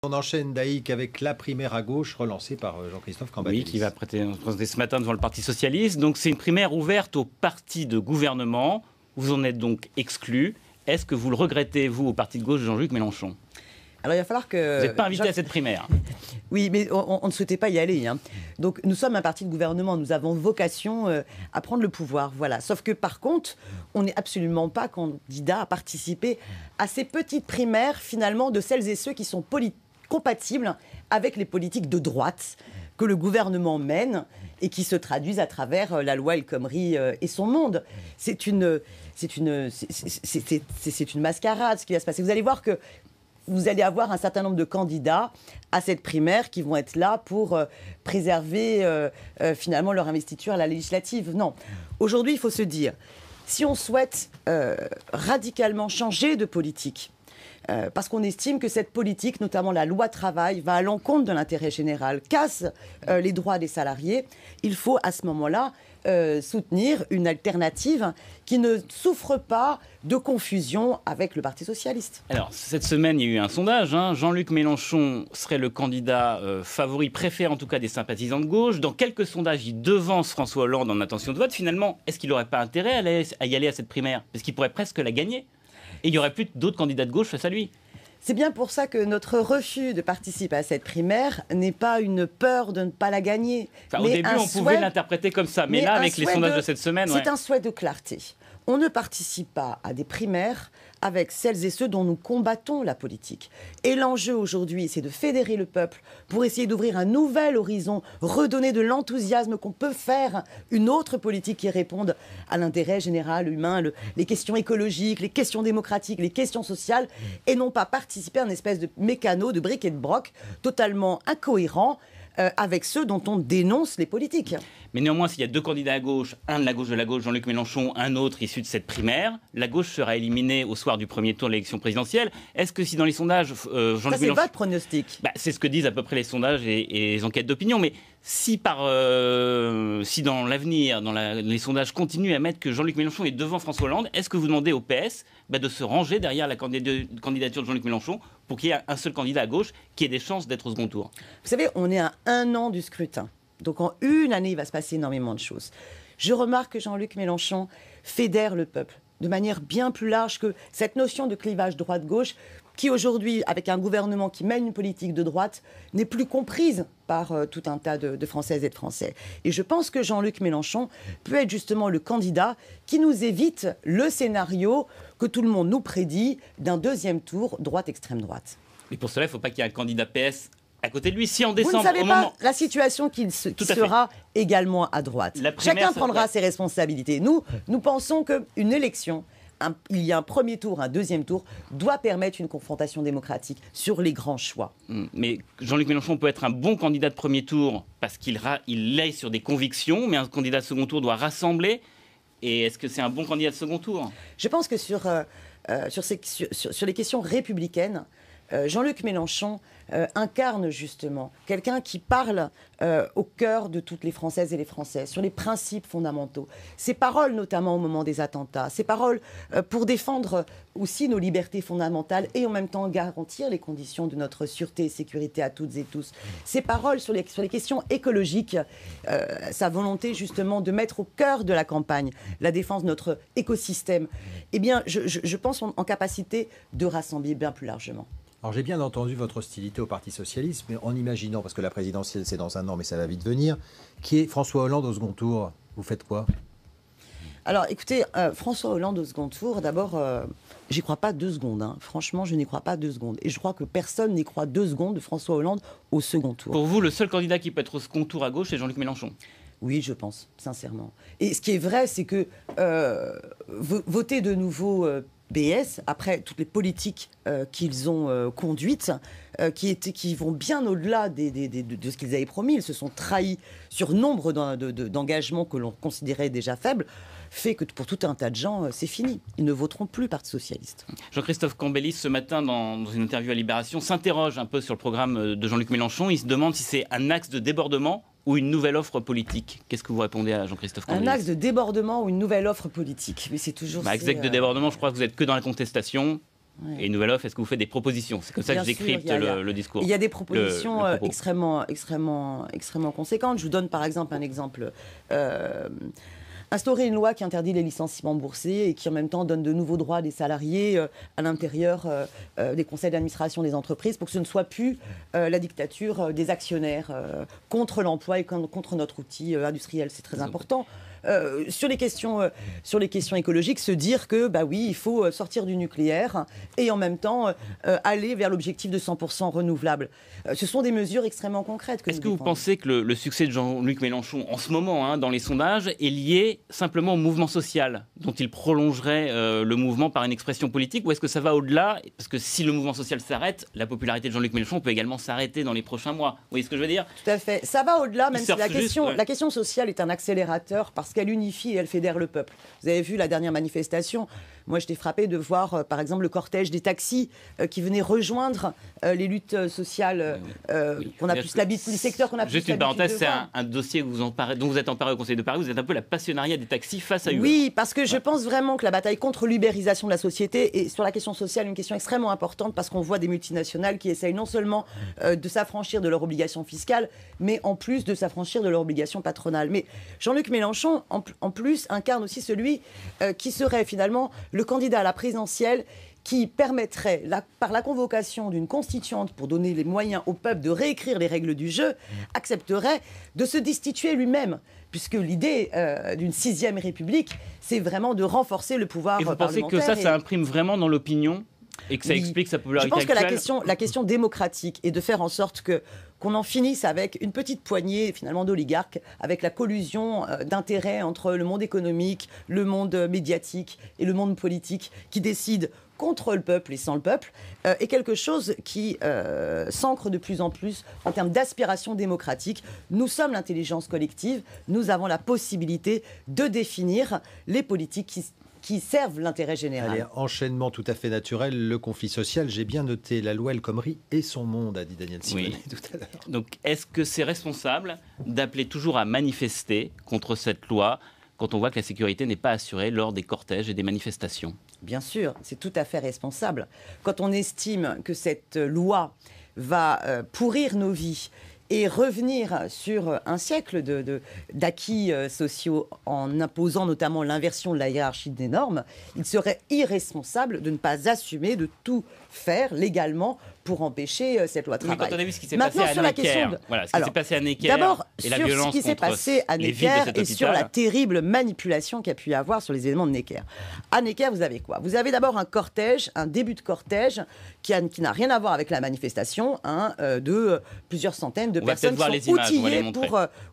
On enchaîne, Daïk, avec la primaire à gauche relancée par Jean-Christophe Cambadélis. Oui, qui va présenter ce matin devant le Parti Socialiste. Donc c'est une primaire ouverte aux partis de gouvernement. Vous en êtes donc exclu. Est-ce que vous le regrettez, vous, au parti de gauche de Jean-Luc Mélenchon? Alors il va falloir que... Vous n'êtes pas invité à cette primaire. Oui, mais on ne souhaitait pas y aller. Hein. Donc nous sommes un parti de gouvernement, nous avons vocation à prendre le pouvoir. Voilà. Sauf que par contre, on n'est absolument pas candidat à participer à ces petites primaires, finalement, de celles et ceux qui sont compatibles avec les politiques de droite que le gouvernement mène et qui se traduisent à travers la loi El Khomri et son monde. C'est une mascarade, ce qui va se passer. Vous allez voir que vous allez avoir un certain nombre de candidats à cette primaire qui vont être là pour préserver finalement leur investiture à la législative. Non. Aujourd'hui, il faut se dire, si on souhaite radicalement changer de politique, parce qu'on estime que cette politique, notamment la loi travail, va à l'encontre de l'intérêt général, casse les droits des salariés, il faut à ce moment-là soutenir une alternative qui ne souffre pas de confusion avec le Parti socialiste. Alors, cette semaine, il y a eu un sondage. Jean-Luc Mélenchon serait le candidat favori, préféré en tout cas des sympathisants de gauche. Dans quelques sondages, il devance François Hollande en intention de vote. Finalement, est-ce qu'il n'aurait pas intérêt à y aller à cette primaire? Parce qu'il pourrait presque la gagner. Et il n'y aurait plus d'autres candidats de gauche face à lui. C'est bien pour ça que notre refus de participer à cette primaire n'est pas une peur de ne pas la gagner. Enfin, au début, on pouvait l'interpréter comme ça. Mais là, avec les sondages de cette semaine... C'est un souhait de clarté. On ne participe pas à des primaires avec celles et ceux dont nous combattons la politique. Et l'enjeu aujourd'hui, c'est de fédérer le peuple pour essayer d'ouvrir un nouvel horizon, redonner de l'enthousiasme qu'on peut faire une autre politique qui réponde à l'intérêt général humain, les questions écologiques, les questions démocratiques, les questions sociales, et non pas participer à une espèce de mécano, de bric et de broc totalement incohérent avec ceux dont on dénonce les politiques. Mais néanmoins, s'il y a deux candidats à gauche, un de la gauche, Jean-Luc Mélenchon, un autre issu de cette primaire, la gauche sera éliminée au soir du premier tour de l'élection présidentielle. Est-ce que si dans les sondages, Jean-Luc Mélenchon... c'est votre pronostic. C'est ce que disent à peu près les sondages et les enquêtes d'opinion. Mais si dans l'avenir, les sondages continuent à mettre que Jean-Luc Mélenchon est devant François Hollande, est-ce que vous demandez au PS de se ranger derrière la candidature de Jean-Luc Mélenchon pour qu'il y ait un seul candidat à gauche qui ait des chances d'être au second tour? Vous savez, on est à 1 an du scrutin. Donc en une année, il va se passer énormément de choses. Je remarque que Jean-Luc Mélenchon fédère le peuple de manière bien plus large que cette notion de clivage droite-gauche qui aujourd'hui, avec un gouvernement qui mène une politique de droite, n'est plus comprise par tout un tas de Françaises et de Français. Et je pense que Jean-Luc Mélenchon peut être justement le candidat qui nous évite le scénario que tout le monde nous prédit d'un deuxième tour droite-extrême droite. Mais pour cela, il ne faut pas qu'il y ait un candidat PS à côté de lui. Si en décembre, vous ne savez pas la situation qui sera également à droite. Chacun prendra ses responsabilités. Nous pensons qu'une élection, il y a un premier tour, un deuxième tour, doit permettre une confrontation démocratique sur les grands choix. Mais Jean-Luc Mélenchon peut être un bon candidat de premier tour parce qu'il est sur des convictions, mais un candidat de second tour doit rassembler. Et est-ce que c'est un bon candidat de second tour? Je pense que sur les questions républicaines, Jean-Luc Mélenchon incarne justement quelqu'un qui parle au cœur de toutes les Françaises et les Français, sur les principes fondamentaux. Ses paroles, notamment au moment des attentats, ses paroles pour défendre aussi nos libertés fondamentales et en même temps garantir les conditions de notre sûreté et sécurité à toutes et tous. Ses paroles sur les questions écologiques, sa volonté justement de mettre au cœur de la campagne la défense de notre écosystème. Eh bien, je pense en capacité de rassembler bien plus largement. Alors j'ai bien entendu votre hostilité au Parti socialiste, mais en imaginant, parce que la présidentielle c'est dans 1 an, mais ça va vite venir, qui est François Hollande au second tour, vous faites quoi? Alors écoutez, François Hollande au second tour, d'abord, j'y crois pas 2 secondes. Hein. Franchement, je n'y crois pas 2 secondes. Et je crois que personne n'y croit 2 secondes de François Hollande au second tour. Pour vous, le seul candidat qui peut être au second tour à gauche, c'est Jean-Luc Mélenchon? Oui, je pense, sincèrement. Et ce qui est vrai, c'est que voter de nouveau PS, après toutes les politiques qu'ils ont conduites, qui vont bien au-delà de ce qu'ils avaient promis, ils se sont trahis sur nombre d'engagements que l'on considérait déjà faibles, fait que pour tout un tas de gens, c'est fini. Ils ne voteront plus Parti socialiste. Jean-Christophe Cambadélis, ce matin, dans une interview à Libération, s'interroge un peu sur le programme de Jean-Luc Mélenchon. Il se demande si c'est un axe de débordement ou une nouvelle offre politique. Qu'est-ce que vous répondez à Jean-Christophe Cambadélis? Un axe de débordement ou une nouvelle offre politique. Mais c'est toujours... Axe de débordement, je crois que vous n'êtes que dans la contestation. Ouais. Et Nouvelle Offre, est-ce que vous faites des propositions? C'est comme ça que je décrypte le discours. Il y a des propositions extrêmement conséquentes. Je vous donne par exemple un exemple. Instaurer une loi qui interdit les licenciements boursiers et qui en même temps donne de nouveaux droits des salariés à l'intérieur des conseils d'administration des entreprises pour que ce ne soit plus la dictature des actionnaires contre l'emploi et contre notre outil industriel. C'est très important. Sur les questions écologiques, se dire que bah oui, il faut sortir du nucléaire et en même temps aller vers l'objectif de 100% renouvelable. Ce sont des mesures extrêmement concrètes. Est-ce que vous pensez que le succès de Jean-Luc Mélenchon en ce moment, dans les sondages, est lié simplement au mouvement social, dont il prolongerait le mouvement par une expression politique, ou est-ce que ça va au-delà? Parce que si le mouvement social s'arrête, la popularité de Jean-Luc Mélenchon peut également s'arrêter dans les prochains mois. Vous voyez ce que je veux dire? Tout à fait. Ça va au-delà, même si la question sociale est un accélérateur parce qu'elle unifie et elle fédère le peuple. Vous avez vu la dernière manifestation. Moi, j'étais frappée de voir, par exemple, le cortège des taxis qui venait rejoindre les luttes sociales qu'on a plus l'habitude, les secteurs qu'on a plus l'habitude. Juste une parenthèse, c'est un dossier dont vous êtes emparé au Conseil de Paris. Vous êtes un peu la passionnariat des taxis face à Uber. Oui, parce que je pense vraiment que la bataille contre l'ubérisation de la société est sur la question sociale une question extrêmement importante parce qu'on voit des multinationales qui essayent non seulement de s'affranchir de leurs obligations fiscales, mais en plus de s'affranchir de leurs obligations patronales. Mais Jean-Luc Mélenchon, en plus, incarne aussi celui qui serait finalement le candidat à la présidentielle qui permettrait, par la convocation d'une constituante pour donner les moyens au peuple de réécrire les règles du jeu, accepterait de se destituer lui-même. Puisque l'idée d'une 6e République, c'est vraiment de renforcer le pouvoir parlementaire. Et vous pensez que ça imprime vraiment dans l'opinion et que ça explique sa popularité actuelle? Je pense que la question démocratique est de faire en sorte qu'on en finisse avec une petite poignée finalement d'oligarques, avec la collusion d'intérêts entre le monde économique, le monde médiatique et le monde politique qui décident contre le peuple et sans le peuple, est quelque chose qui s'ancre de plus en plus en termes d'aspiration démocratique. Nous sommes l'intelligence collective, nous avons la possibilité de définir les politiques qui servent l'intérêt général. Allez, enchaînement tout à fait naturel, le conflit social. J'ai bien noté la loi El Khomri et son monde, a dit Daniel Simonet tout à l'heure. Donc, est-ce que c'est responsable d'appeler toujours à manifester contre cette loi quand on voit que la sécurité n'est pas assurée lors des cortèges et des manifestations? Bien sûr, c'est tout à fait responsable. Quand on estime que cette loi va pourrir nos vies et revenir sur un siècle d'acquis sociaux en imposant notamment l'inversion de la hiérarchie des normes, il serait irresponsable de ne pas assumer de tout faire légalement pour empêcher cette loi travail. Mais quand on a vu ce qui s'est passé à Necker, d'abord, sur ce qui s'est passé à Necker et sur la terrible manipulation qu'il y a pu y avoir sur les événements de Necker. À Necker, vous avez quoi? Vous avez d'abord un cortège, un début de cortège qui n'a rien à voir avec la manifestation, de plusieurs centaines de personnes qui sont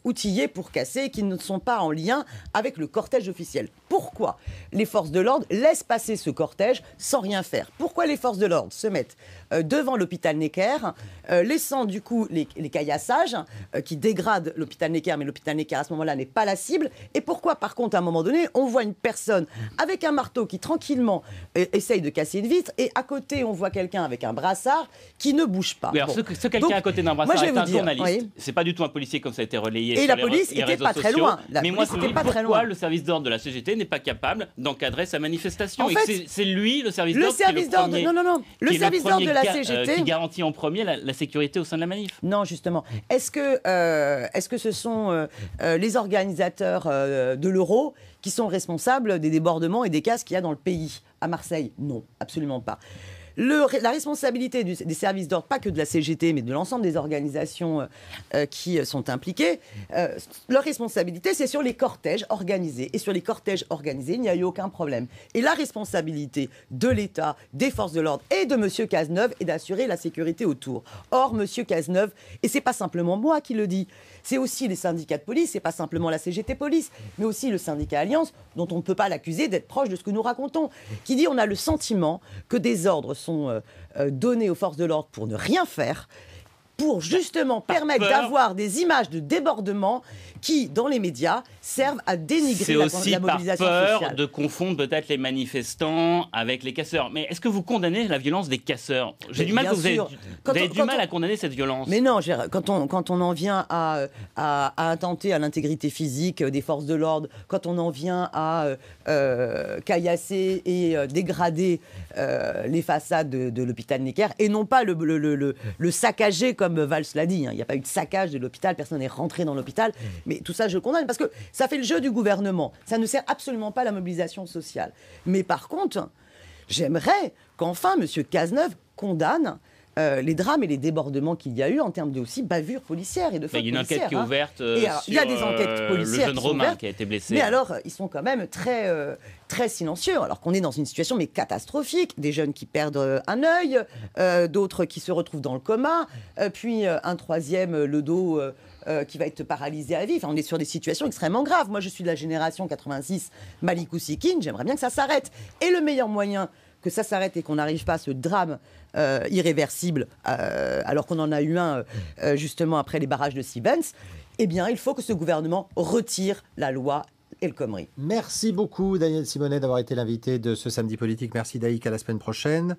outillées pour casser, qui ne sont pas en lien avec le cortège officiel. Pourquoi les forces de l'ordre laissent passer ce cortège sans rien faire? Pourquoi les forces de l'ordre se mettent devant l'hôpital Necker, laissant du coup les caillassages qui dégradent l'hôpital Necker, mais l'hôpital Necker à ce moment-là n'est pas la cible? Et pourquoi par contre à un moment donné on voit une personne avec un marteau qui tranquillement essaye de casser une vitre et à côté on voit quelqu'un avec un brassard qui ne bouge pas? Oui, alors ce quelqu'un à côté d'un brassard est un journaliste, c'est pas du tout un policier comme ça a été relayé et sur la police les réseaux pas sociaux. Très loin. Mais moi je me dis pourquoi le service d'ordre de la CGT n'est pas capable d'encadrer sa manifestation? En fait, c'est lui, le service d'ordre, le service d'ordre de la CGT qui garantit en premier la sécurité au sein de la manif. Non, justement. Est-ce que ce sont les organisateurs de l'Euro qui sont responsables des débordements et des casses qu'il y a dans le pays? À Marseille? Non, absolument pas. La responsabilité des services d'ordre, pas que de la CGT, mais de l'ensemble des organisations qui sont impliquées, leur responsabilité, c'est sur les cortèges organisés. Et sur les cortèges organisés, il n'y a eu aucun problème. Et la responsabilité de l'État, des forces de l'ordre et de M. Cazeneuve est d'assurer la sécurité autour. Or, M. Cazeneuve, et c'est pas simplement moi qui le dis, c'est aussi les syndicats de police, c'est pas simplement la CGT Police, mais aussi le syndicat Alliance, dont on ne peut pas l'accuser d'être proche de ce que nous racontons, qui dit on a le sentiment que des ordres sont donnés aux forces de l'ordre pour ne rien faire. pour justement permettre peur. d'avoir des images de débordement qui, dans les médias, servent à dénigrer C'est la aussi mobilisation par peur sociale. de confondre peut-être les manifestants avec les casseurs. Mais est-ce que vous condamnez la violence des casseurs? J'ai du mal bien que vous sûr. avez du mal à condamner cette violence. Mais non, quand on en vient à attenter à l'intégrité physique des forces de l'ordre, quand on en vient à caillasser et dégrader les façades de l'hôpital Necker, et non pas le saccager comme Valls l'a dit. Il n'y a pas eu de saccage de l'hôpital, personne n'est rentré dans l'hôpital. Mais tout ça, je condamne, parce que ça fait le jeu du gouvernement. Ça ne sert absolument pas à la mobilisation sociale. Mais par contre, j'aimerais qu'enfin M. Cazeneuve condamne les drames et les débordements qu'il y a eu en termes de aussi bavures policières et de fautes Il y a une policières. enquête qui est ouverte Il y a des enquêtes policières le jeune qui sont Romain ouvertes, qui a été blessé. mais alors, ils sont quand même très, très silencieux, alors qu'on est dans une situation mais catastrophique. Des jeunes qui perdent un œil, d'autres qui se retrouvent dans le coma, puis un troisième, le dos qui va être paralysé à vie. Enfin, on est sur des situations extrêmement graves. Moi, je suis de la génération 86, Malik Ousekine, j'aimerais bien que ça s'arrête. Et le meilleur moyen que ça s'arrête et qu'on n'arrive pas à ce drame irréversible, alors qu'on en a eu un justement après les barrages de Sivens, eh bien, il faut que ce gouvernement retire la loi El Khomri. Merci beaucoup Daniel Simonet d'avoir été l'invité de ce Samedi Politique. Merci Daïk, à la semaine prochaine.